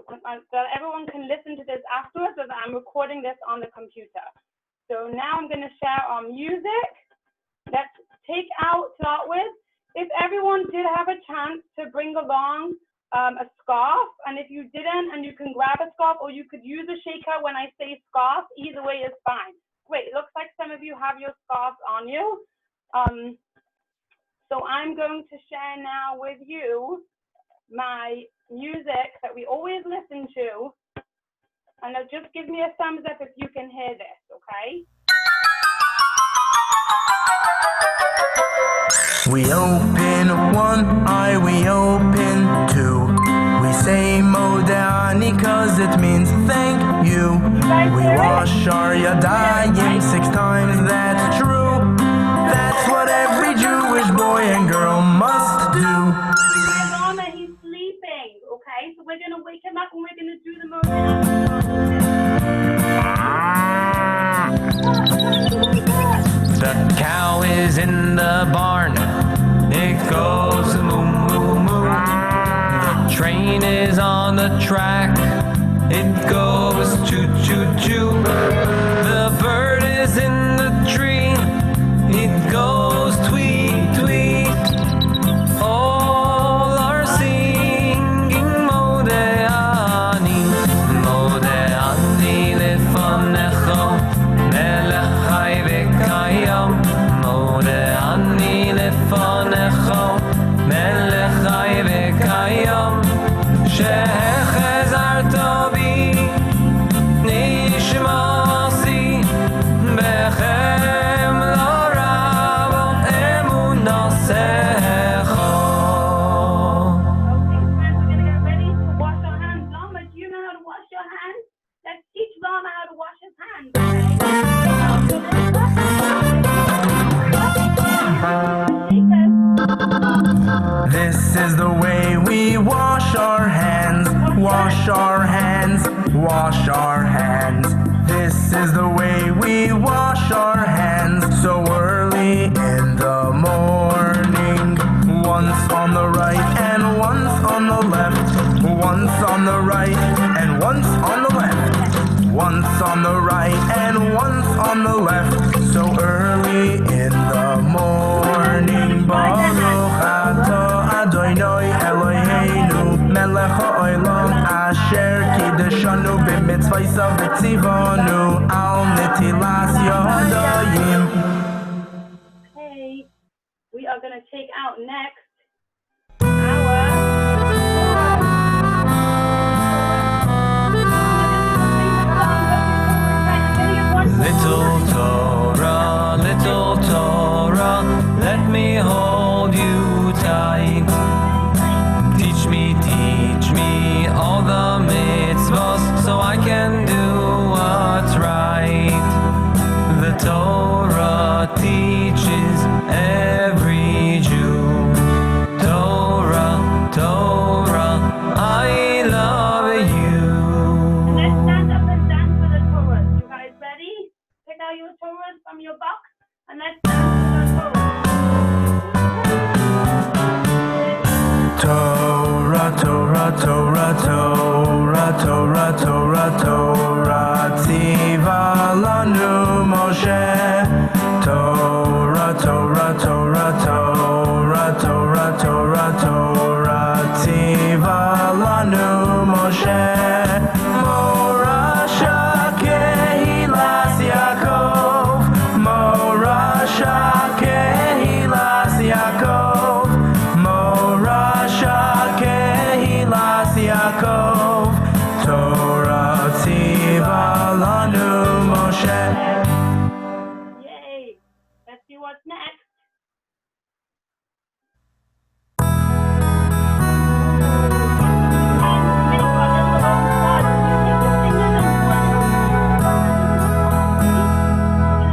that everyone can listen to this afterwards, as I'm recording this on the computer. So now I'm going to share our music. Let's start with, if everyone did have a chance to bring along a scarf, and if you didn't, and you can grab a scarf, or you could use a shaker when I say scarf, either way is fine. Great, it looks like some of you have your scarves on you. So I'm going to share now with you my music that we always listen to. And now just give me a thumbs up if you can hear this, okay? We open one eye, we open two. We say Modani cause it means thank you. We wash our yadayim 6 times, that's true. That's what every Jewish boy and girl must do. He's sleeping, okay? So we're gonna wake him up and we're gonna do the Modani. The cow is in the barn, it goes moo moo moo. The train is on the track, it goes choo choo choo. The bird is in the tree, it goes tweet tweet. All are singing Modani, Modani lefanecho, melech chai v'kayam. Modani lefanecho, melech chai v'kayam. Shechezarto bi nishmasi bechem lo rabot emunasecho. Okay, friends, we're gonna get ready to wash our hands. Lama, do you know how to wash your hands? Let's teach Lama how to wash his hands, okay? This is the way we wash our hands, wash our hands, wash our hands. This is the way we wash our hands so early in the morning. Once on the right and once on the left. Once on the right and once on the left. Once on the right and once on the left. So early in the morning. Baruch atah Adonai Eloheinu melech ha'olam asher kiddushanu b'mitzvaysav v'tzivanu al netilas yadayim. Okay, we are going to take out next Little Torah, let me hold you tight. Teach me all the mitzvahs so I can do what's right. The Torah teaches every Jew. Torah, I love you. Let's stand up and dance for the Torah. You guys ready? Take out your Torahs from your box and let's dance for the Torah. Torah, tziva lanu Moshe. Torah, tziva lanu Moshe. Morasha kehilas Yaakov, Morasha kehilas Yaakov, Morasha kehilas Yaakov. Torah tziva lanu Moshe. Yay! Let's see what's next.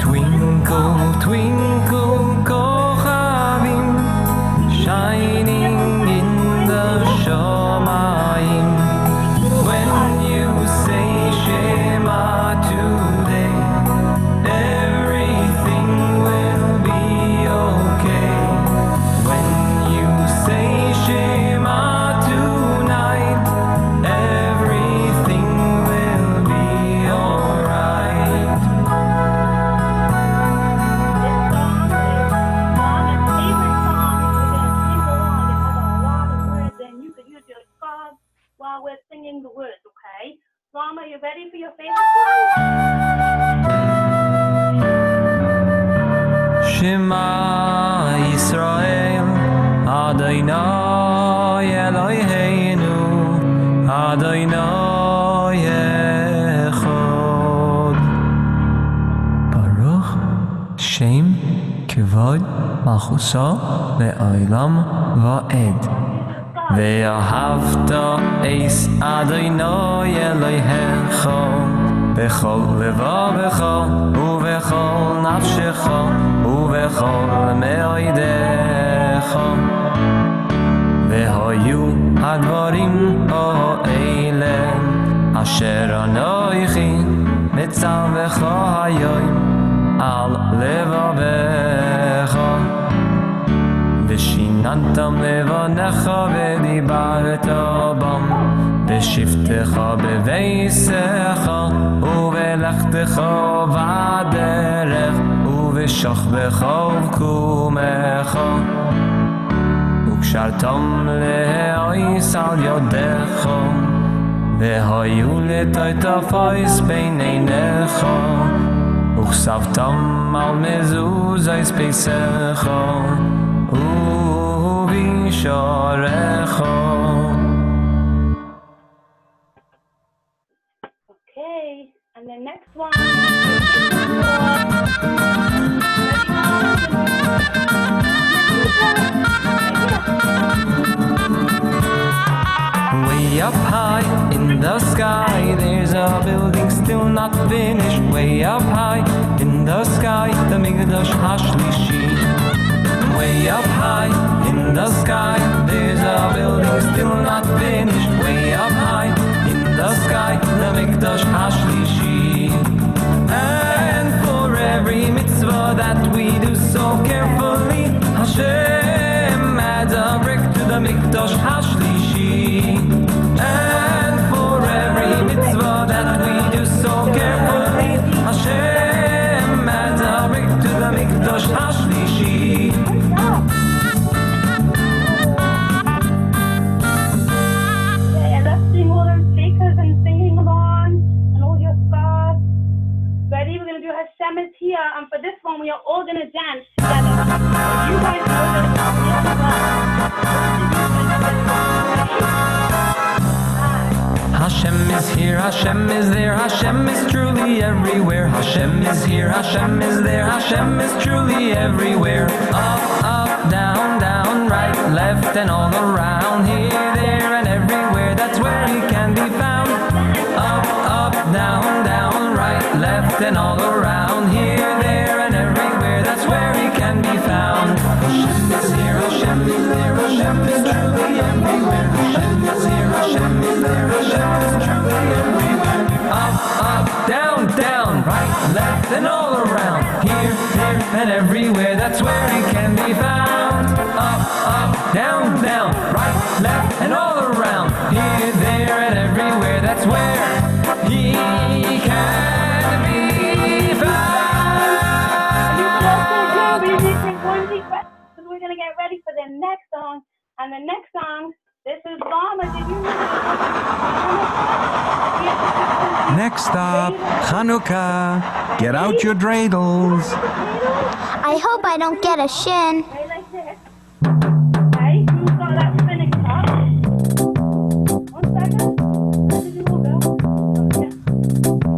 Twinkle, twinkle, kochavim, shining in the shamayim. while we're singing the words, okay? Mom, are you ready for your favorite song? Shema Yisrael, Adonai Eloheinu, Adonai Echad. Baruch Shem Kevod Malchuso Le'olam Va'ed. Ve'ahavta es Adonai Elohecha bechol levavecha uvechol nafshecha uvechol me'oidecha. Ve'hayu hadvarim ha'ele asher anoichi mitzavecha hayoim al levavecha. V'shinantam levanecha v'dibarta bam B'shiftecha b'veisecha uvelechtecha v'aderech uv'shachbecha uv'kumecha ukshartam le'ois al yodecha v'hayu letoitafais beineinecha uksavtam al mezuzais peisecha uv'isharecha. Okay, and the next one. Way up high in the sky, there's a building still not finished. Way up high in the sky, the Mikdash Hashlishi. Way up high in the sky, there's a building still not finished. Way up high in the sky, the Mikdash Hashlishi. And for every mitzvah that we do so carefully, Hashem adds a brick to the Mikdash Hashlishi. And for every mitzvah that we do so carefully, Hashem adds a brick to the Mikdash Hashlishi. Ready? We're going to do Hashem is here, and for this one, we are all going to dance together. You guys know that Hashem is here, Hashem is there, Hashem is truly everywhere. Hashem is here, Hashem is there, Hashem is truly everywhere. Up, up, down, down, right, left, and all around. Here, there, and everywhere, that's where He can be found. Up, up, down, down, right, left, and all around. Here, there, and everywhere, that's where He can be found. Hashem is here, Hashem is there, Hashem is truly everywhere. Hashem is here, Hashem is there, Hashem is truly everywhere. Up, up, down, down, right, left, and all around. Here, there, and everywhere, that's where He can be found. Up, up, down, down, right, left, and all around. Here, there, and everywhere, that's where He can be found. We're going to get ready for the next song. And the next song, this is Mama. Did you know? Next up, Chanukah. Get out your dreidels. I hope I don't get a shin. Okay, like this. Okay, who's got that spinning top? 1 second. Where did you all go?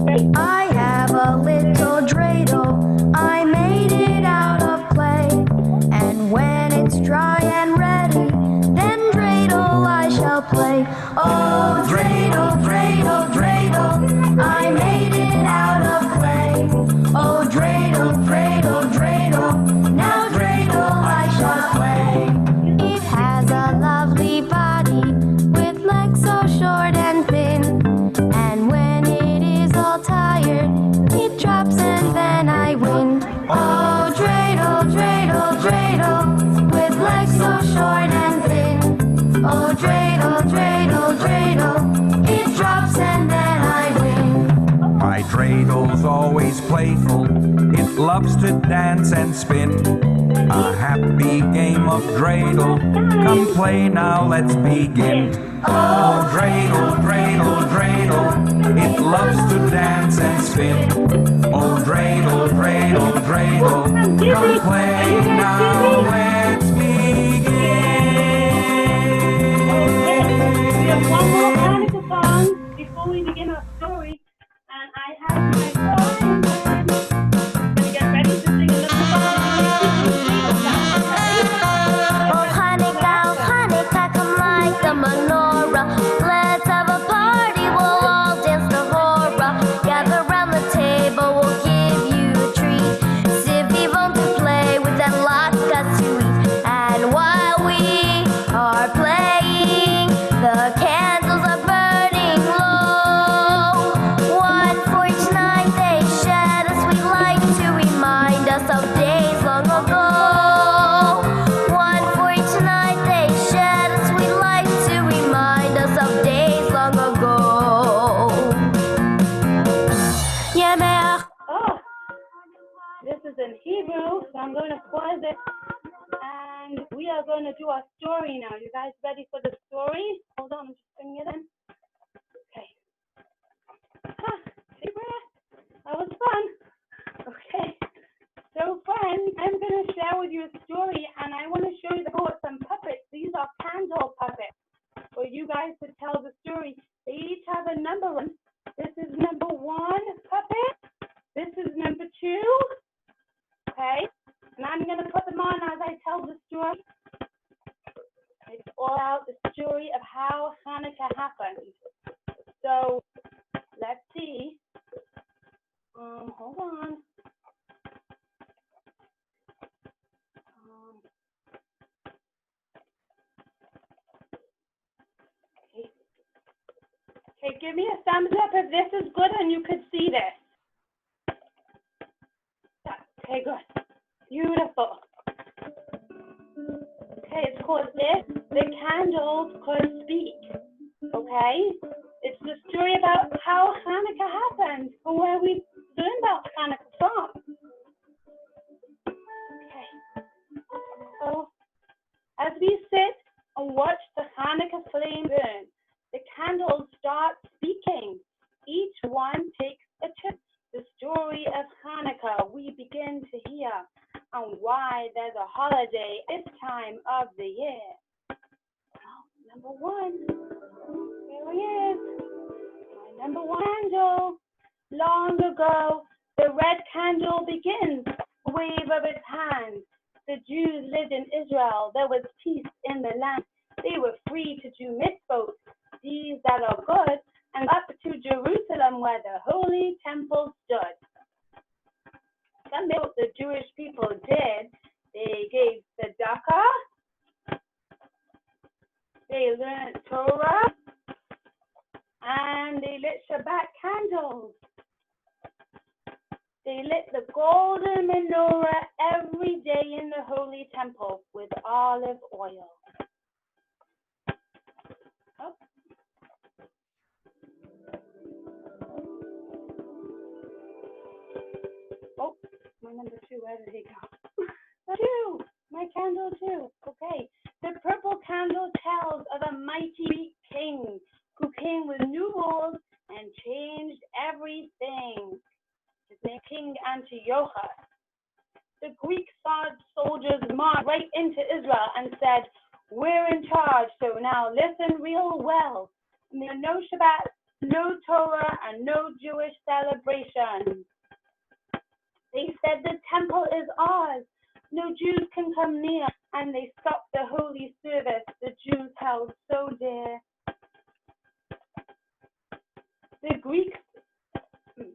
Okay. I have a little dreidel. I made it out of clay. And when it's dry and ready, then dreidel I shall play. Oh, dreidel, dreidel, dreidel, I made it out of clay. Oh, dreidel, dreidel, dreidel, now dreidel I shall play. It has a lovely body with legs so short and thin. And when it is all tired, it drops and then I win. Oh, dreidel, dreidel, dreidel, with legs so short and thin. Oh, dreidel, dreidel, dreidel, it drops and then I win. My dreidel's always playful. It loves loves to dance and spin. A happy game of dreidel. Come play now, let's begin. Oh, dreidel, dreidel, dreidel. It loves to dance and spin. Oh, dreidel, dreidel, dreidel. Come play now, let's begin. We have one more Chanukah song before we begin our story, and I have my song. Gonna get ready to sing another song. Oh, Chanukah, come light the menorah. Let's have a party, we'll all dance the hora. Gather round the table, we'll give you a treat. Sivi vont to play with and latkes to eat. And while we are playing, the candles are burning low. One for each night they shed a sweet light to remind us of days long ago. One for each night they shed a sweet light to remind us of days long ago. Yeah, Oh, this is in Hebrew, so I'm going to pause it, and we are going to do our story now. You guys ready for the story? Hold on, I'm just bringing it in. Okay. Take a breath. That was fun. Okay. So, friends, I'm going to share with you a story, and I want to show you some puppets. These are candle puppets for you guys to tell the story. They each have a number on. This is number 1 puppet. This is number 2. Okay. And I'm going to put them on as I tell the story. It's all out the story of how Chanukah happened. So, let's see. Hold on. Okay, give me a thumbs up if this is good and you could see this. Okay, good. Beautiful. Okay, it's called If the Candles Could Speak. Okay? It's the story about how Chanukah happened, or where we learn about Chanukah from. Okay. So, as we sit and watch the Chanukah flame burn, the candles start speaking. Each one takes a turn. The story of Chanukah we begin to hear, and why there's a holiday this time of the year. Oh, number 1. Here he is. My number 1 candle. Long ago, the red candle begins. Wave of its hand. The Jews lived in Israel. There was peace in the land. They were free to do mitzvot, deeds that are good, and up to Jerusalem where the holy temple stood. Something what the Jewish people did, they gave tzedakah, they learned Torah, and they lit Shabbat candles. They lit the golden menorah every day in the holy temple with olive oil. Oh, my number 2, where did he go? 2, my candle 2. Okay, the purple candle tells of a mighty king who came with new rules and changed everything. His name King Antiochus. The Greek soldiers marched right into Israel and said, "We're in charge, so now listen real well. There are no Shabbat, no Torah, and no Jewish celebrations." They said the temple is ours. No Jews can come near, and they stopped the holy service the Jews held so dear. The Greeks. Okay,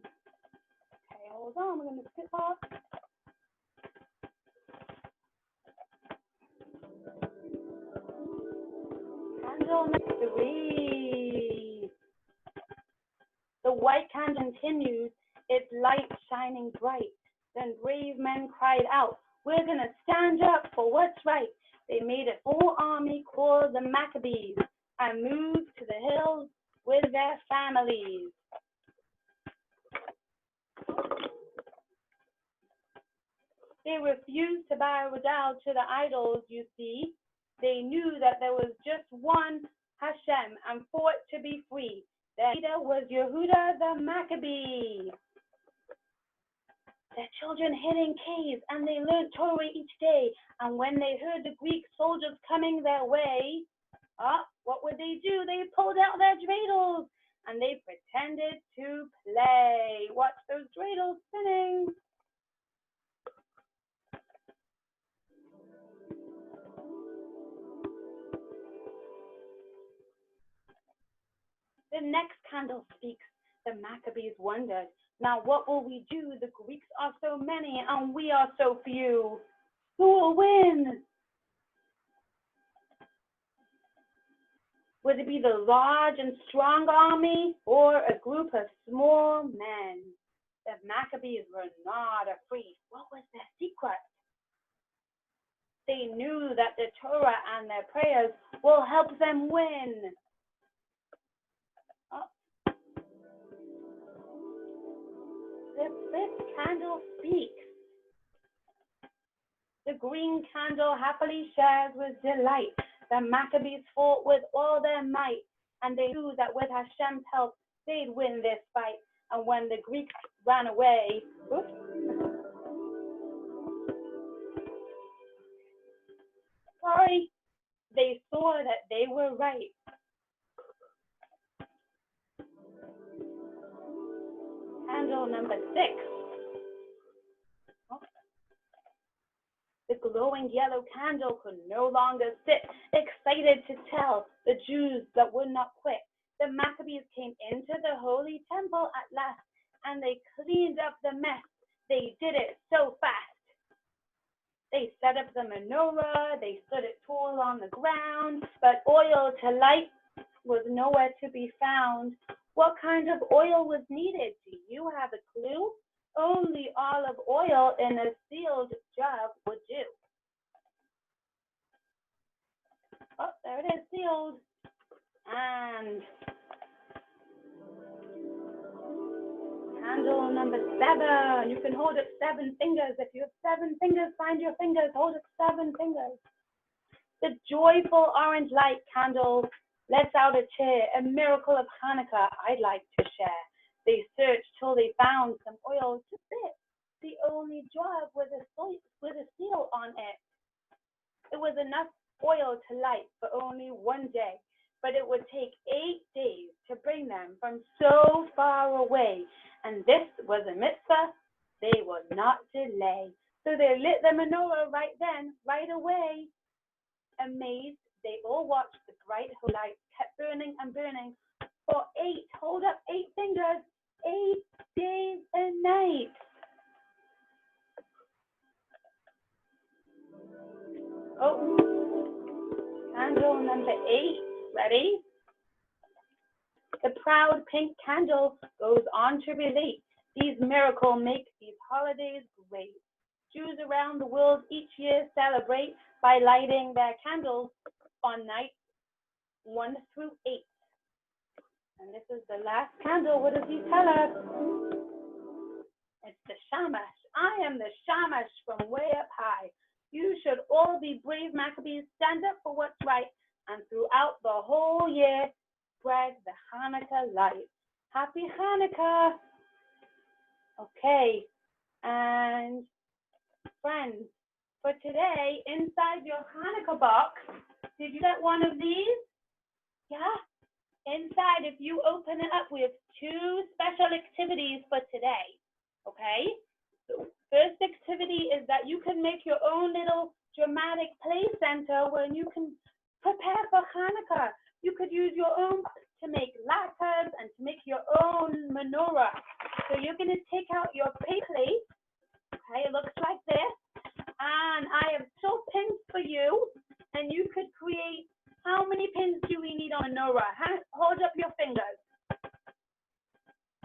hold on. We're going to skip off. Candle number 3. The white candle continues, its light shining bright. Then brave men cried out, "We're going to stand up for what's right." They made a full army called the Maccabees and moved to the hills with their families. They refused to bow down to the idols, you see. They knew that there was just one Hashem and fought to be free. Their leader was Yehuda the Maccabee. Their children hid in caves and they learned Torah each day. And when they heard the Greek soldiers coming their way, what would they do? They pulled out their dreidels and they pretended to play. Watch those dreidels spinning. The next candle speaks. The Maccabees wondered, now what will we do? The Greeks are so many and we are so few. Who will win? Would it be the large and strong army or a group of small men? The Maccabees were not afraid. What was their secret? They knew that the Torah and their prayers will help them win. The fifth candle speaks. The green candle happily shares with delight. The Maccabees fought with all their might, and they knew that with Hashem's help, they'd win this fight. And when the Greeks ran away, they saw that they were right. Candle number 6. The glowing yellow candle could no longer sit, excited to tell the Jews that would not quit. The Maccabees came into the holy temple at last, and they cleaned up the mess. They did it so fast. They set up the menorah, they stood it tall on the ground, but oil to light was nowhere to be found. What kind of oil was needed? Do you have a clue? Only olive oil in a sealed jug would do. Oh, there it is, sealed. And candle number 7. You can hold it 7 fingers. If you have 7 fingers, find your fingers. Hold it 7 fingers. The joyful orange light candle lets out a cheer, a miracle of Chanukah I'd like to share. They searched till they found some oil to fit, the only jug with a seal on it. It was enough oil to light for only one day, but it would take 8 days to bring them from so far away. And this was a mitzvah they would not delay. So they lit the menorah right then, right away. Amazed, they all watched the bright light kept burning and burning for 8, hold up, 8 fingers, 8 days and nights. Oh, candle number 8, ready? The proud pink candle goes on to relate. These miracles make these holidays great. Jews around the world each year celebrate by lighting their candles on nights 1 through 8. And this is the last candle. What does he tell us? It's the Shamash. I am the Shamash from way up high. You should all be brave Maccabees, stand up for what's right, and throughout the whole year, spread the Hanukkah light. Happy Hanukkah. Okay, and friends, for today, inside your Hanukkah box, did you get one of these? Yeah? Inside, if you open it up, we have 2 special activities for today, okay? So first activity is that you can make your own little dramatic play center where you can prepare for Hanukkah. You could use your own to make latkes and to make your own menorah. So you're going to take out your paper plate, okay? It looks like this. And I have still pins for you, and you could create, how many pins do we need on a menorah? Hold up your fingers.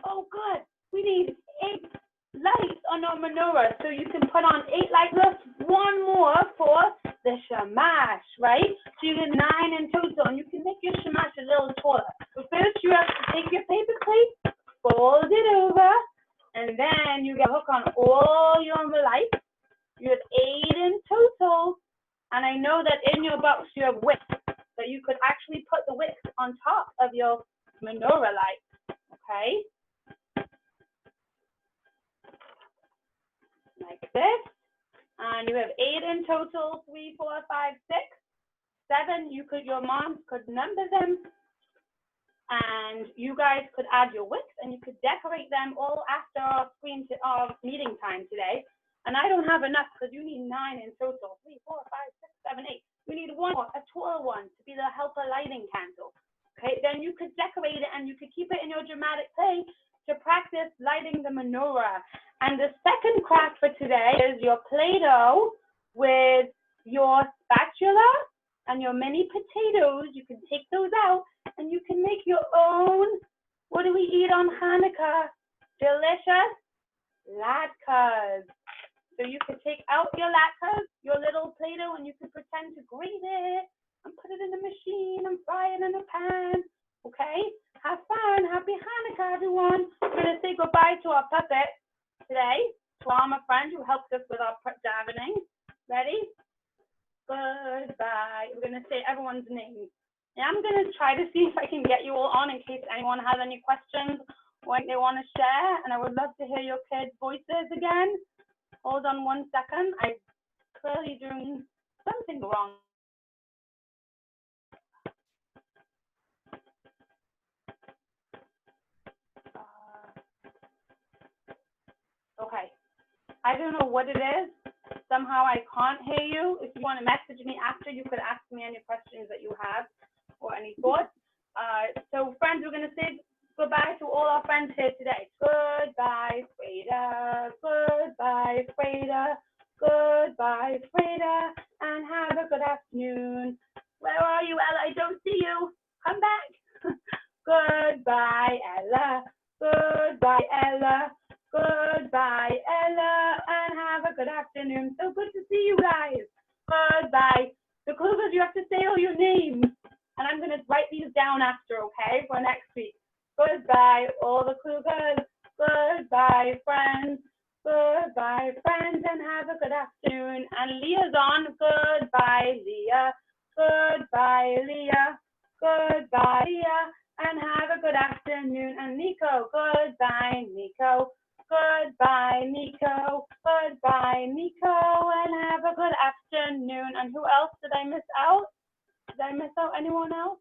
Oh, good. We need 8 lights on our menorah, so you can put on 8 lights, 1 more for the shamash, right? So you get 9 in total, and you can make your shamash a little taller. But first, you have to take your paper plate, fold it over, and then you get a hook on all your lights. You have 8 in total. And I know that in your box you have wicks, so you could actually put the wicks on top of your menorah light, okay? Like this. And you have 8 in total, 3, 4, 5, 6, 7. Your moms could number them. And you guys could add your wicks and you could decorate them all after our meeting time today. And I don't have enough because you need 9 in total. 3, 4, 5, 6, 7, 8. We need one more, a tall one to be the helper lighting candle. Okay, then you could decorate it and you could keep it in your dramatic play to practice lighting the menorah. And the second craft for today is your Play-Doh with your spatula and your mini potatoes. You can take those out and you can make your own, what do we eat on Hanukkah? Delicious latkes. So you could take out your latkes, your little Play-Doh, and you could pretend to grate it and put it in the machine and fry it in a pan. Okay? Have fun. Happy Hanukkah, everyone. We're going to say goodbye to our puppet today, to our Alma friend who helped us with our davening. Ready? Goodbye. We're going to say everyone's name. And I'm going to try to see if I can get you all on in case anyone has any questions or they want to share. And I would love to hear your kids' voices again. Hold on 1 second. I'm clearly doing something wrong. Okay. I don't know what it is. Somehow I can't hear you. If you want to message me after, you could ask me any questions that you have or any thoughts. So friends, we're going to say goodbye to all our friends here today. Goodbye, Freda. Goodbye, Freda. Goodbye, Freda. And have a good afternoon. Where are you, Ella? I don't see you. Come back. Goodbye, Ella. Goodbye, Ella. Goodbye, Ella. And have a good afternoon. So good to see you guys. Goodbye. The clue is you have to say all your names. And I'm going to write these down after, okay, for next week. Goodbye, all the Klugers. Goodbye, friends. Goodbye, friends, and have a good afternoon. And Leah's on. Goodbye, Leah. Goodbye, Leah. Goodbye, Leah, and have a good afternoon. And Nico. Goodbye, Nico. Goodbye, Nico. Goodbye, Nico, and have a good afternoon. And who else did I miss out? Did I miss out anyone else?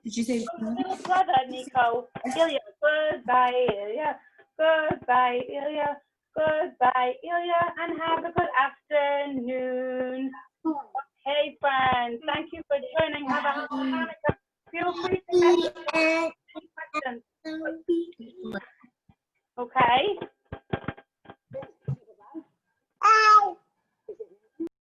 Did you say little brother, Nico? Ilya. Goodbye, Ilya. Goodbye, Ilya. Goodbye, Ilya, and have a good afternoon. Okay, friends. Thank you for joining. Have a happy Hanukkah. Feel free to ask any questions. Okay.